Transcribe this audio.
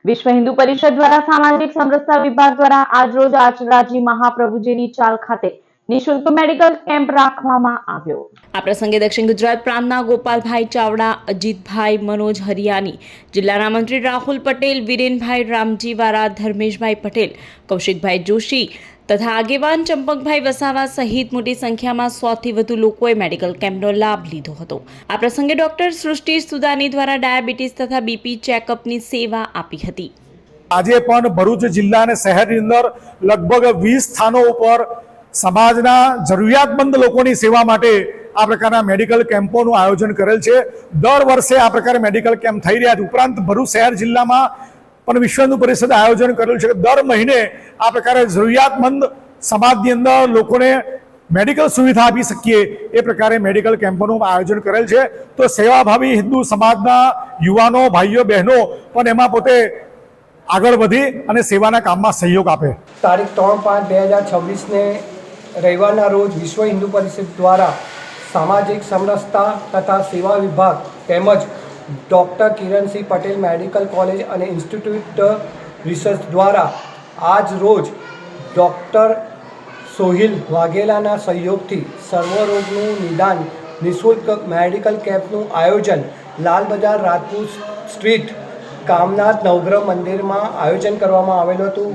વિશ્વ હિન્દુ પરિષદ દ્વારા સામાજિક સમરસતા વિભાગ દ્વારા આજરોજ આચરાજી મહાપ્રભુજીની ચાલ ખાતે નિઃશુલ્ક મેડિકલ કેમ્પ રાખવામાં આવ્યો। આ પ્રસંગે દક્ષિણ ગુજરાત પ્રાંતના ગોપાલભાઈ ચાવડા, અજીતભાઈ મનોજ હરિયાની, જિલ્લાના મંત્રી રાહુલ પટેલ, વિરેનભાઈ રામજી વારા, ધર્મેશભાઈ પટેલ, કૌશિકભાઈ જોશી તથા આગેવાન ચંપકભાઈ વસાવા સહિત મોટી સંખ્યામાં 100 થી વધુ લોકોએ મેડિકલ કેમ્પનો લાભ લીધો હતો। આ પ્રસંગે ડોક્ટર સૃષ્ટિ સુદાની દ્વારા ડાયાબિટીસ તથા બીપી ચેકઅપની સેવા આપી હતી। આજે પણ ભરૂચ જિલ્લા અને શહેરની અંદર લગભગ 20 સ્થાનો ઉપર સમાજના જરૂરિયાતમંદ લોકોની સેવા માટે આ પ્રકારના મેડિકલ કેમ્પોનું આયોજન કરેલ છે। દર વર્ષે આ પ્રકારે મેડિકલ કેમ્પ થઈ રહ્યા છે। ઉપરાંત ભરૂચ શહેર જિલ્લામાં પણ વિશ્વ હિન્દુ પરિષદ આયોજન કરેલું છે કે દર મહિને આ પ્રકારે જરૂરિયાતમંદ સમાજની અંદર લોકોને મેડિકલ સુવિધા આપી શકીએ એ પ્રકારે મેડિકલ કેમ્પોનું આયોજન કરેલ છે। તો સેવાભાવી હિન્દુ સમાજના યુવાનો, ભાઈઓ, બહેનો પણ એમાં પોતે આગળ વધી અને સેવાના કામમાં સહયોગ આપે। તારીખ 3/5/2026ને રવિવારના રોજ વિશ્વ હિન્દુ પરિષદ દ્વારા સામાજિક સમરસતા તથા સેવા વિભાગ તેમજ doctor Kiransinh Patel medical college અને ઇન્સ્ટિટ્યૂટ રિસર્ચ દ્વારા આજ રોજ ડૉક્ટર સોહિલ વાઘેલાના સહયોગથી સર્વરોગનું નિદાન નિઃશુલ્ક મેડિકલ કેમ્પનું આયોજન લાલ બજાર, રાજપૂત સ્ટ્રીટ, કામનાથ નવગ્રહ મંદિરમાં આયોજન કરવામાં આવેલું હતું।